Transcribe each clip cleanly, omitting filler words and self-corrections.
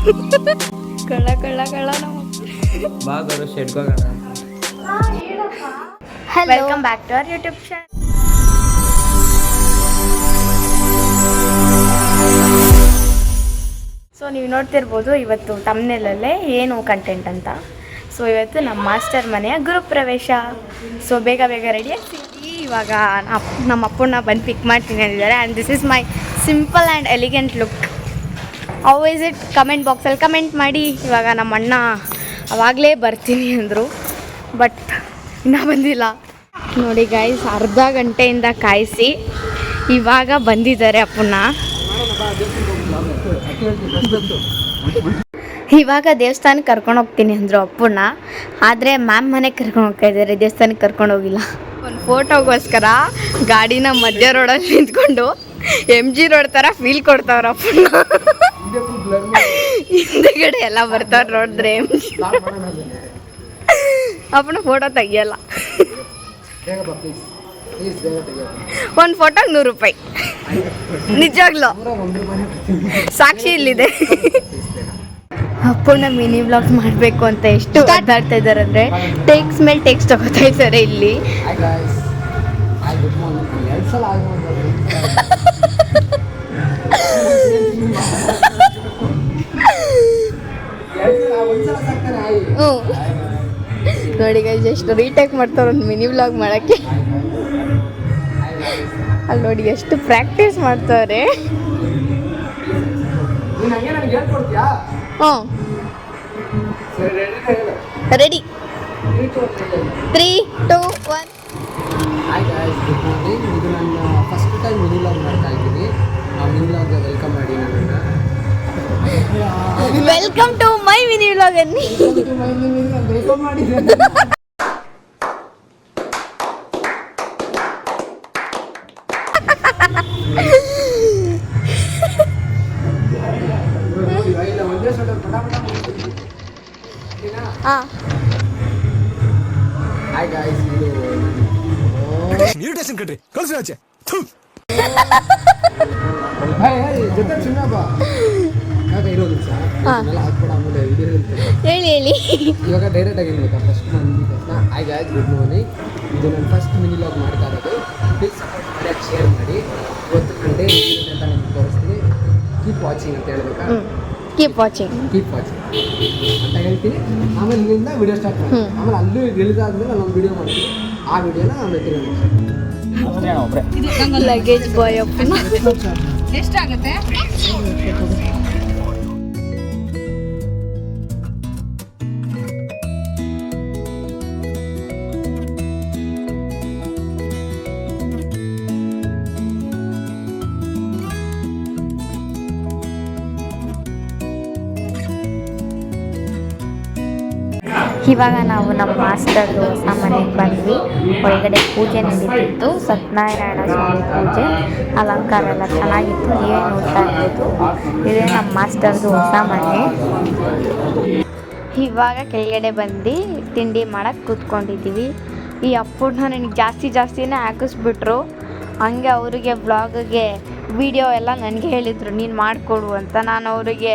ಕಳ್ಳ ಕಳ್ಳ ಕಳ್ಳ ನಾವು ಬಾಗರು ಶೆಡ್ಗೋಗೋಣ. Welcome back to our YouTube channel. So ನೀವು ನೋಡ್ತಿರ್ಬೋದು ಇವತ್ತು ತಮ್ನೆಲಲ್ಲೇ ಏನು ಕಂಟೆಂಟ್ ಅಂತ. ಸೊ ಇವತ್ತು ನಮ್ಮ ಮಾಸ್ಟರ್ ಮನೆಯ ಗೃಹಪ್ರವೇಶ. ಸೊ ಬೇಗ ಬೇಗ ರೆಡಿ ಆಗ್ತೀವಿ. ಇವಾಗ ನಮ್ಮ ಅಪ್ಪನ ಬಂದು ಪಿಕ್ ಮಾಡ್ತೀನಿ ಅಂದಿದ್ದಾರೆ. And this is my simple and elegant look. How is it? Comment ಬಾಕ್ಸಲ್ಲಿ ಕಮೆಂಟ್ ಮಾಡಿ. ಇವಾಗ ನಮ್ಮ ಅಣ್ಣ ಅವಾಗಲೇ ಬರ್ತೀನಿ ಅಂದರು, ಬಟ್ ಇನ್ನೂ ಬಂದಿಲ್ಲ. ನೋಡಿ ಗೈಸ್, ಅರ್ಧ ಗಂಟೆಯಿಂದ ಕಾಯಿಸಿ ಇವಾಗ ಬಂದಿದ್ದಾರೆ ಅಪ್ಪನ. ಇವಾಗ ದೇವಸ್ಥಾನಕ್ಕೆ ಕರ್ಕೊಂಡು ಹೋಗ್ತೀನಿ ಅಂದರು ಅಪ್ಪನ. ಆದರೆ ಮ್ಯಾಮ್ ಮನೆಗೆ ಕರ್ಕೊಂಡು ಹೋಗ್ತಾ ಇದ್ದಾರೆ, ದೇವಸ್ಥಾನಕ್ಕೆ ಕರ್ಕೊಂಡು ಹೋಗಿಲ್ಲ. ಒಂದು ಫೋಟೋಗೋಸ್ಕರ ಗಾಡಿನ ಮಧ್ಯ ರೋಡಲ್ಲಿ ನಿಂತ್ಕೊಂಡು MG ರೋಡ್ ಥರ ಫೀಲ್ ಕೊಡ್ತಾವ್ರ ಅಪ್ಪನ. ಹಿಂದೆಗಡೆ ಎಲ್ಲ ಬರ್ತಾವ್ರು ನೋಡಿದ್ರೆ MG. ಅಪ್ಪನ ಫೋಟೋ ತೆಗಿಯಲ್ಲ. ಒಂದು ಫೋಟೋಗೆ 100 ರೂಪಾಯಿ. ನಿಜವಾಗ್ಲೂ ಸಾಕ್ಷಿ ಇಲ್ಲಿದೆ. ಅಪ್ಪನ ಮಿನಿ ವ್ಲಾಗ್ ಮಾಡಬೇಕು ಅಂತ ಎಷ್ಟು ಒದ್ದಾಡ್ತಾ ಇದ್ದಾರೆ ಅಂದರೆ ಟೇಕ್ಸ್ ಮೇಲೆ ಟೇಕ್ಸ್ ತಗೋತಾ ಇದ್ದಾರೆ ಇಲ್ಲಿ. ನೋಡಿ ಗೈಸ್, ಎಷ್ಟು ರೀಟೇಕ್ ಮಾಡ್ತಾರೆ ಒಂದು ಮಿನಿ ವ್ಲಾಗ್ ಮಾಡೋಕ್ಕೆ. ಅಲ್ಲಿ ನೋಡಿ ಎಷ್ಟು ಪ್ರಾಕ್ಟೀಸ್ ಮಾಡ್ತಾರೆ. ಹ್ಞೂ ready. 3, 2, 1. Hi guys, good morning. ಇದು ನನ್ನ ಫಸ್ಟ್ ಟೈಮ್ ಮಿನಿ ವ್ಲಾಗ್ ಮಾಡ್ತಾ ಇದ್ದೀನಿ. ಮಿನಿ ವ್ಲಾಗ್ಗೆ ವೆಲ್ಕಮ್ ಮಾಡಿ ನನ್ನನ್ನು. Welcome to my mini vlog ಅನ್ನಿ. ವೆಲ್ಕಮ್ ಮಾಡಿ. ಹಾಯ್ ಗಾಯ್ಸ್, ಇದು ಇನ್ವಿಟೇಷನ್ ಕಟ್ರಿ ಕಳ್ಸಿ ಆಚೆ. ಜೊತೆ ಚಿನ್ನಪ್ಪ ಆಗ ಇರೋದು ಸರ್ ಹಾಕ್ಬಿಡ ಆಮೇಲೆ ಹೇಳಿ ಹೇಳಿ. ಇವಾಗ ಡೈರೆಕ್ಟ್ ಆಗಿ ಹೇಳ್ಬೇಕಾ? ಫಸ್ಟ್ ಬಂದಿದ್ದ ತಕ್ಷಣ ಹಾಯ್ ಗಾಯ್ಸ್, ಗುಡ್ ಮಾರ್ನಿಂಗ್. ಇದು ನಾನು ಫಸ್ಟ್ ಮಿನಿ ವ್ಲಾಗ್ ಮಾಡ್ತಾ ಇರೋದು. ಪ್ಲೀಸ್ ಸಪೋರ್ಟ್ ಮಾಡಿ, ಶೇರ್ ಮಾಡಿ. ಇವತ್ತು ನಾನು ಡೇ ಅಂತ ನಿಮ್ಗೆ ತೋರಿಸ್ತೀನಿ. ಕೀಪ್ ವಾಚಿಂಗ್ ಅಂತ ಹೇಳ್ಬೇಕಾ? ಕೀಪ್ ವಾಚಿಂಗ್ ಅಂತ ಹೇಳ್ತೀನಿ. ಆಮೇಲೆ ಇಲ್ಲಿಂದ ವಿಡಿಯೋ ಸ್ಟಾರ್ಟ್ ಮಾಡಿ. ಆಮೇಲೆ ಅಲ್ಲೂ ಇಳಿದಾದ್ಮೇಲೆ ನಾನೊಂದು ವಿಡಿಯೋ ಮಾಡ್ತೀನಿ. ಆ ವಿಡಿಯೋನ ನಾನು ಲಗೇಜ್ ಬಾಯ್ ಅಪ್ಪನ. ಎಷ್ಟಾಗುತ್ತೆ? ಇವಾಗ ನಾವು ನಮ್ಮ ಮಾಸ್ಟರ್ದು ಹೊಸ ಮನೆಗೆ ಬಂದ್ವಿ. ಒಳಗಡೆ ಪೂಜೆ ನಡೀತಿತ್ತು, ಸತ್ಯನಾರಾಯಣ ಸ್ವಾಮಿ ಪೂಜೆ. ಅಲಂಕಾರ ಎಲ್ಲ ಚೆನ್ನಾಗಿತ್ತು, ನೀವೇ ನೋಡ್ತಾ ಇರ್ಬೋದು. ಇದೇ ನಮ್ಮ ಮಾಸ್ಟರ್ದು ಹೊಸ ಮನೆ. ಇವಾಗ ಕೆಳಗಡೆ ಬಂದು ತಿಂಡಿ ಮಾಡೋಕ್ಕೆ ಕೂತ್ಕೊಂಡಿದ್ದೀವಿ. ಈ ಅಪ್ಪನ ನನಗೆ ಜಾಸ್ತಿನೇ ಹಾಕಿಸ್ಬಿಟ್ರು. ಹಂಗೆ ಅವರಿಗೆ ವ್ಲಾಗ್ಗೆ ವಿಡಿಯೋ ಎಲ್ಲ ನನಗೆ ಹೇಳಿದರು, ನೀನು ಮಾಡಿಕೊಡು ಅಂತ. ನಾನು ಅವ್ರಿಗೆ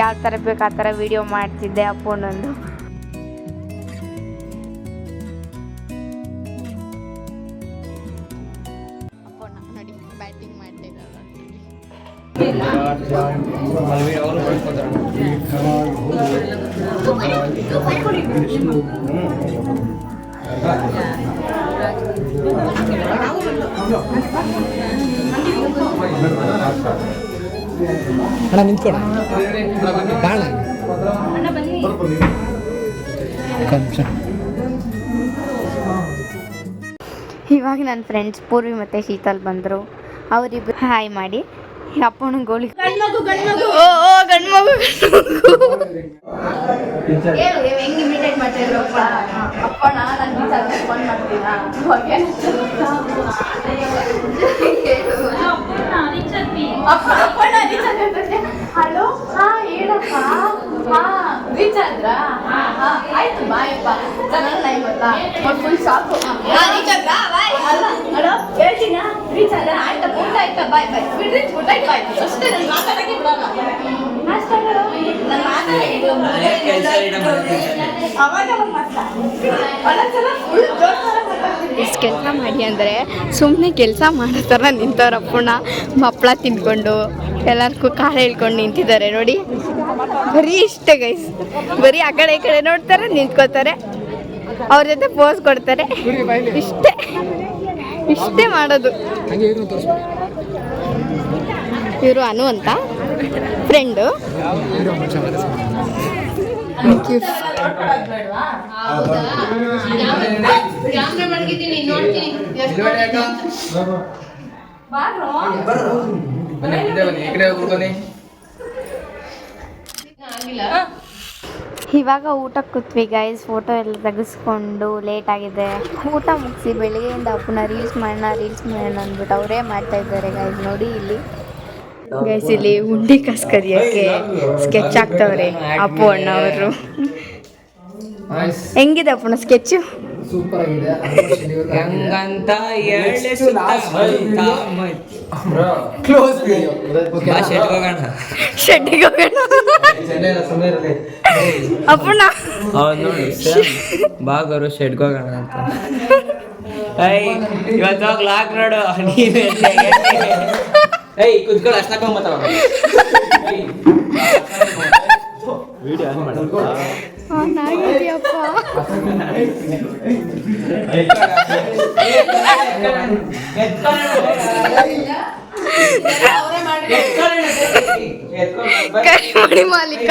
ಯಾವ ಥರ ಬೇಕು ಆ ಥರ ವಿಡಿಯೋ ಮಾಡ್ತಿದ್ದೆ ಅಪ್ಪನೊಂದು. ಬ್ಯಾಟಿಂಗ್ ಮಾಡ್ತಿದ್ದಾರೆ. ಅಣ್ಣ ನಿಂತ್ಕೊಡ ಕಾಣ. ಇವಾಗ ನನ್ನ ಫ್ರೆಂಡ್ಸ್ ಪೂರ್ವಿ ಮತ್ತು ಶೀತಲ್ ಬಂದರು. ಅವರಿಬ್ಬರು ಹಾಯ್ ಮಾಡಿ ಅಪ್ಪನ ಗೋಳಿ ಗಂಡು ಮಗು ಹೆಂಗೆ ಇಮಿಟೇಟ್ ಮಾಡ್ತಿದ್ರು ಅಪ್ಪನ. ನಾನು ಫೋನ್ ಮಾಡ್ತೀನ ಹಲೋ. ಹಾಂ ಹೇಳಪ್ಪ. ಹಾಂ ರೀಚ್ ಆದ್ರ? ಆಯ್ತು ಬಾಯಪ್ಪ. ಚೆನ್ನಾಗಿ ಗೊತ್ತಾ ಫುಲ್ ಶಾಕು. ರೀಚ್ ಆದ್ರ? ಬಾಯ್. ಅಲ್ಲ ಹಲೋ ಹೇಳ್ತೀನ ರೀಚ್ ಆದ್ರ? ಆಯ್ತಾ ಊಟ ಆಯ್ತಾ? ಬಾಯ್ ಬಾಯ್. ಬಿಡ್ರಿ ಊಟ ಆಯ್ತು ಬಾಯ್. ಅಷ್ಟೇ ನಾನು ಮಾತಾಡೋಕ್ಕೆ ಬಿಡೋಣ. ಅಷ್ಟೇ ಇಷ್ಟು ಕೆಲಸ ಮಾಡಿ ಅಂದರೆ ಸುಮ್ಮನೆ ಕೆಲಸ ಮಾಡೋ ಥರ ನಿಂತವ್ರ ಅಪ್ಪಣ್ಣ ಹಪ್ಪಳ ತಿನ್ಕೊಂಡು ಎಲ್ಲರಿಗೂ ಕಾಲು ಹೇಳ್ಕೊಂಡು ನಿಂತಿದ್ದಾರೆ ನೋಡಿ. ಬರೀ ಇಷ್ಟ ಗೈಸ್, ಬರೀ ಆ ಕಡೆ ಈ ಕಡೆ ನೋಡ್ತಾರೆ, ನಿಂತ್ಕೋತಾರೆ, ಅವ್ರ ಜೊತೆ ಪೋಸ್ ಕೊಡ್ತಾರೆ, ಇಷ್ಟೇ ಮಾಡೋದು. ಇವರು ಅನು ಅಂತ ಫ್ರೆಂಡು. ಇವಾಗ ಊಟಕ್ಕೆ ಕೂತ್ವಿ ಗೈಸ್. ಫೋಟೋ ಎಲ್ಲ ತೆಗೆಸ್ಕೊಂಡು ಲೇಟ್ ಆಗಿದೆ. ಊಟ ಮುಗಿಸಿ ಬೆಳಿಗ್ಗೆಯಿಂದ ಅಪ್ಪನ ರೀಲ್ಸ್ ಮಾಡೋಣ ಅಂದ್ಬಿಟ್ಟು ಅವರೇ ಮಾಡ್ತಾ ಇದ್ದಾರೆ ಗೈಸ್. ನೋಡಿ ಇಲ್ಲಿ ಗೈಸ್, ಇಲ್ಲಿ ಉಂಡಿ ಕಸ್ಕರಿಯೋಕ್ಕೆ ಸ್ಕೆಚ್ ಹಾಕ್ತವ್ರೆ ಅಪ್ಪು ಅಣ್ಣ ಅವರು. ಹೆಂಗಿದೆ ಅಪ್ಪನ ಸ್ಕೆಚ್ಚು? ಸೂಪರ್ ಆಗಿದೆ. Close video. ಶೆಡ್ಡಿಗೆ ಹೋಗೋಣ ಅಪ್ಪಣ್ಣ. ಬಾಗರು ಶೆಡ್ಗೆ ಹೋಗೋಣ ಅಂತ. ಇವತ್ತು ಲಾಕ್ ನೋಡು. ಏಯ್ ಕುತ್ಕೊಳ್ಳಿ, ಅಷ್ಟಕ್ಕ ಮಾತಾಡ ವಿಡಿಯೋ ಆನ್ ಮಾಡ್ಕೊ. ನಾಗಿದೆಯಪ್ಪ. ಕೈ ಮಾಲೀಕ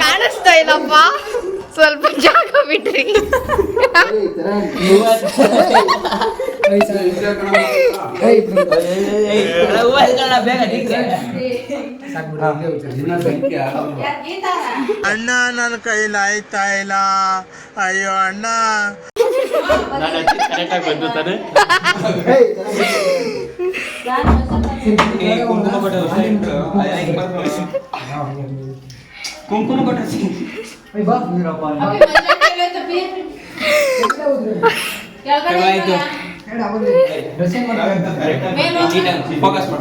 ಕಾಣಿಸ್ತಾ ಇಲ್ಲಪ್ಪ, ಸ್ವಲ್ಪ ಜಾಗ ಬಿಟ್ರಿ. ಅಣ್ಣ ನನ್ನ ಕೈಲಿ ಆಯ್ತಾ ಇಲ್ಲ, ಅಯ್ಯೋ ಅಣ್ಣ. ಕುಂಕುಮ ಕೊಟ್ಟ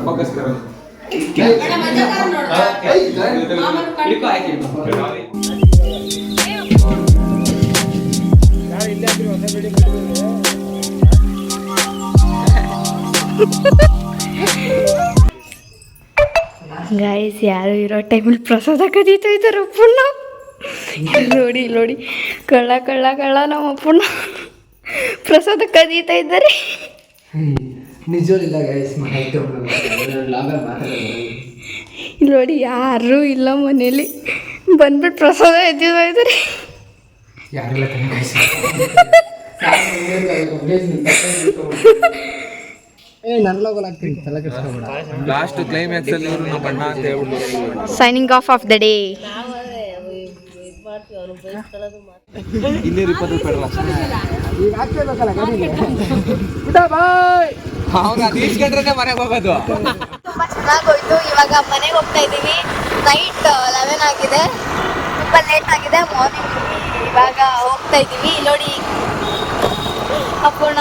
ಫೋಕಸ್ ಕರೋ. ಗೈಸ್, ಯಾರು ಇರೋ ಟೈಮಲ್ಲಿ ಪ್ರಸಾದ ಕದೀತಾ ಇದ್ದಾರೆ ಅಪ್ಪಣ್ಣ. ನೋಡಿ ನೋಡಿ, ಕಳ್ಳ ಕಳ್ಳ ಕಳ್ಳ ನಮ್ಮ ಅಪ್ಪಣ್ಣ ಪ್ರಸಾದ ಕದೀತಾ ಇದ್ದಾರೆ. ನಿಜವಿಲ್ಲ ಗೈಸ್, ನೋಡಿ ಯಾರೂ ಇಲ್ಲ ಮನೇಲಿ, ಬಂದ್ಬಿಟ್ಟು ಪ್ರಸಾದ ಎದ್ದಿತಾ ಇದ್ದಾರೆ. ಯಾರೆಲ್ಲ ಲಾಸ್ಟ್ ಕ್ಲೈಮ್ಯಾಕ್ಸ್ ಅಲ್ಲಿ ನಮ್ಮ ಬಣ್ಣ ಅಂತ ಹೇಳ್ಬಿಟ್ಟು signing off of the day. ಇಲ್ಲಿ 20 ರೂಪಾಯಿ ಮನೆಗೆ ಹೋಗೋದು. ತುಂಬ ಚೆನ್ನಾಗೋಯ್ತು. ಇವಾಗ ಮನೆಗೆ ಹೋಗ್ತಾ ಇದ್ದೀವಿ. ನೈಟ್ 11 ಆಗಿದೆ, ತುಂಬ ಲೇಟ್ ಆಗಿದೆ. ಮಾರ್ನಿಂಗ್ ಇವಾಗ ಹೋಗ್ತಾ ಇದ್ದೀವಿ. ನೋಡಿ Appanna.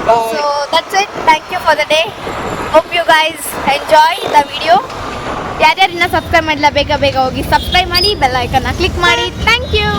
So that's it. Thank you for the day. Hope you guys enjoy the video. ಯಾರ್ಯಾರು ಇನ್ನೂ ಸಬ್ಸ್ಕ್ರೈಬ್ ಮಾಡಿಲ್ಲ ಬೇಗ ಬೇಗ ಹೋಗಿ ಸಬ್ಸ್ಕ್ರೈಬ್ ಮಾಡಿ, ಬೆಲ್ ಐಕನ್ನ ಕ್ಲಿಕ್ ಮಾಡಿ. Thank you.